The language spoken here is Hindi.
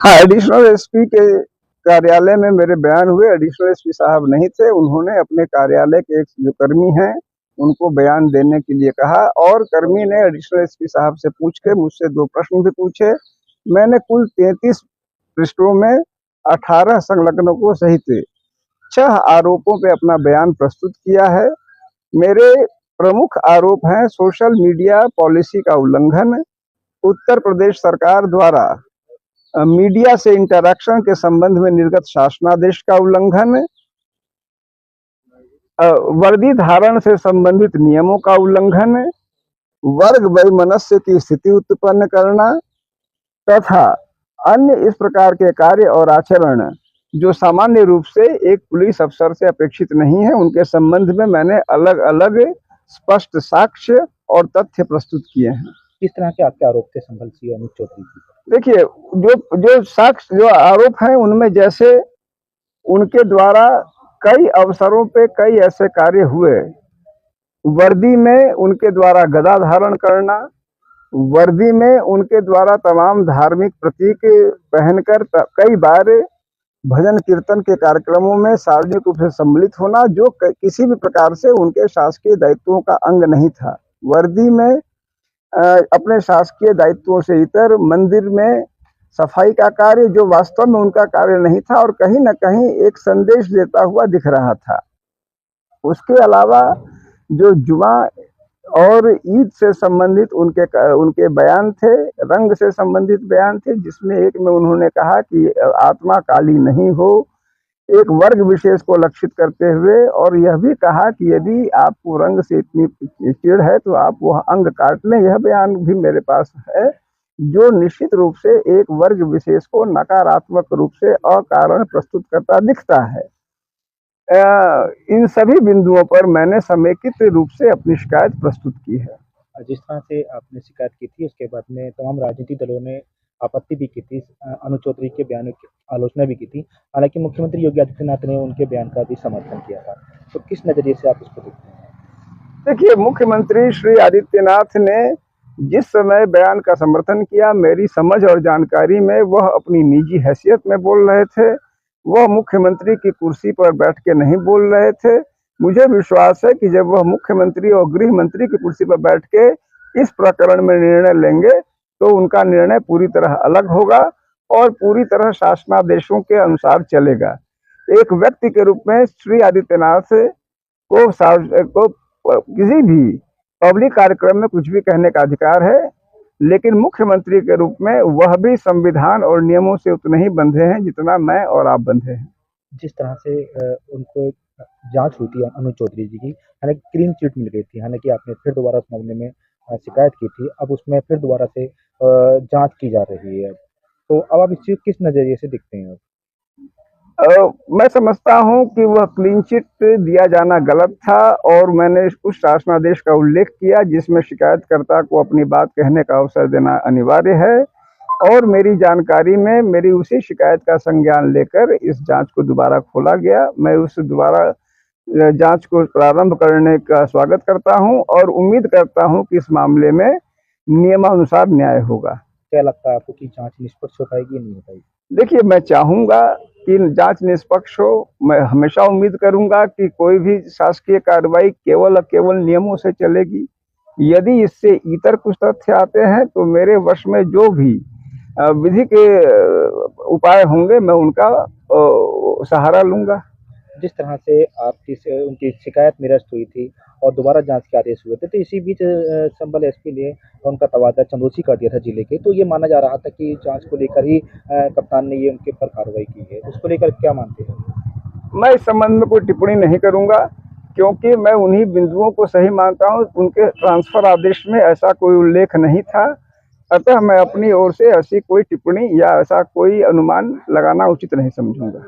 हाँ, एडिशनल एसपी के कार्यालय में मेरे बयान हुए। एडिशनल एसपी साहब नहीं थे, उन्होंने अपने कार्यालय के एक जो कर्मी हैं उनको बयान देने के लिए कहा और कर्मी ने एडिशनल एसपी साहब से पूछ के मुझसे 2 प्रश्न भी पूछे। मैंने कुल 33 पृष्ठों में 18 संलग्नों को सहित 6 आरोपों पे अपना बयान प्रस्तुत किया है। मेरे प्रमुख आरोप हैं सोशल मीडिया पॉलिसी का उल्लंघन, उत्तर प्रदेश सरकार द्वारा मीडिया से इंटरैक्शन के संबंध में निर्गत शासनादेश का उल्लंघन, वर्दी धारण से संबंधित नियमों का उल्लंघन, वर्ग वैमनस्य की स्थिति उत्पन्न करना तथा अन्य इस प्रकार के कार्य और आचरण जो सामान्य रूप से एक पुलिस अफसर से अपेक्षित नहीं है, उनके संबंध में मैंने अलग अलग स्पष्ट साक्ष्य और तथ्य प्रस्तुत किए हैं। किस तरह के आपके आरोप थे संभल सिंह अनुज चौधरी जी? देखिए, जो साक्ष्य जो आरोप हैं उनमें जैसे उनके द्वारा कई अवसरों पे कई ऐसे कार्य हुए, वर्दी में उनके द्वारा गदा धारण करना, वर्दी में उनके द्वारा तमाम धार्मिक प्रतीक पहनकर कई बार भजन कीर्तन के कार्यक्रमों में सार्वजनिक रूप से सम्मिलित होना, जो किसी भी प्रकार से उनके शासकीय दायित्वों का अंग नहीं था। वर्दी में अपने शासकीय दायित्वों से इतर मंदिर में सफाई का कार्य जो वास्तव में उनका कार्य नहीं था और कहीं न कहीं एक संदेश देता हुआ दिख रहा था। उसके अलावा जो जुमा और ईद से संबंधित उनके बयान थे, रंग से संबंधित बयान थे, जिसमें एक में उन्होंने कहा कि आत्मा काली नहीं हो, एक वर्ग विशेष को लक्षित करते हुए, और यह भी कहा कि यदि आपको रंग से इतनी चिढ़ है तो आप वह अंग काट लें। यह बयान भी मेरे पास है, जो निश्चित रूप से एक वर्ग विशेष को नकारात्मक रूप से अकारण प्रस्तुत करता दिखता है। इन सभी बिंदुओं पर मैंने समेकित रूप से अपनी शिकायत प्रस्तुत की है। जिस तरह से आपने शिकायत की थी उसके बाद में तमाम राजनीतिक दलों ने आपत्ति भी की थी, अनुज चौधरी के बयानों की आलोचना भी की थी। हालांकि मुख्यमंत्री योगी आदित्यनाथ ने उनके बयान का भी समर्थन किया था। तो किस नजरिए से आप इसको देखते हैं? देखिए, मुख्यमंत्री श्री आदित्यनाथ ने जिस समय बयान का समर्थन किया, मेरी समझ और जानकारी में वह अपनी निजी हैसियत में बोल रहे थे। वह मुख्यमंत्री की कुर्सी पर बैठ के नहीं बोल रहे थे। मुझे विश्वास है कि जब वह मुख्यमंत्री और गृह मंत्री की कुर्सी पर बैठ के इस प्रकरण में निर्णय लेंगे तो उनका निर्णय पूरी तरह अलग होगा और पूरी तरह शासनादेशों के अनुसार चलेगा। एक व्यक्ति के रूप में श्री आदित्यनाथ को किसी भी पब्लिक कार्यक्रम में कुछ भी कहने का अधिकार है, लेकिन मुख्यमंत्री के रूप में वह भी संविधान और नियमों से उतने ही बंधे हैं जितना मैं और आप बंधे हैं। जिस तरह से उनको जांच हुई थी अनुज चौधरी जी की, हालांकि क्लीन चिट मिल गई थी, हालांकि आपने फिर दोबारा उस मामले में शिकायत की थी, अब उसमें फिर दोबारा से जांच की जा रही है। तो अब आप इस चीज किस नजरिए से देखते हैं? मैं समझता हूं कि वह क्लीन चिट दिया जाना गलत था और मैंने उस शासनादेश का उल्लेख किया जिसमें शिकायतकर्ता को अपनी बात कहने का अवसर देना अनिवार्य है, और मेरी जानकारी में मेरी उसी शिकायत का संज्ञान लेकर इस जांच को दोबारा खोला गया। मैं उस दोबारा जांच को प्रारंभ करने का स्वागत करता हूं और उम्मीद करता हूं कि इस मामले में नियमानुसार न्याय होगा। क्या लगता है आपको कि जांच निष्पक्ष हो पाएगी या नहीं हो पाएगी? देखिए, मैं चाहूंगा कि जांच निष्पक्ष हो। मैं हमेशा उम्मीद करूंगा कि कोई भी शासकीय कार्रवाई केवल और केवल नियमों से चलेगी। यदि इससे इतर कुछ तथ्य आते हैं तो मेरे वश में जो भी विधि के उपाय होंगे मैं उनका सहारा लूंगा। जिस तरह से आपकी उनकी शिकायत निरस्त हुई थी और दोबारा जांच के आदेश हुए थे, तो इसी बीच संभल एसपी ने उनका तबादला चंदौसी कर दिया था जिले के। तो ये माना जा रहा था कि जांच को लेकर ही कप्तान ने ये उनके ऊपर कार्रवाई की है। उसको लेकर क्या मानते हैं? मैं इस संबंध में कोई टिप्पणी नहीं करूंगा, क्योंकि मैं उन्हीं बिंदुओं को सही मानता हूं। उनके ट्रांसफर आदेश में ऐसा कोई उल्लेख नहीं था, अतः मैं अपनी ओर से ऐसी कोई टिप्पणी या ऐसा कोई अनुमान लगाना उचित नहीं समझूंगा।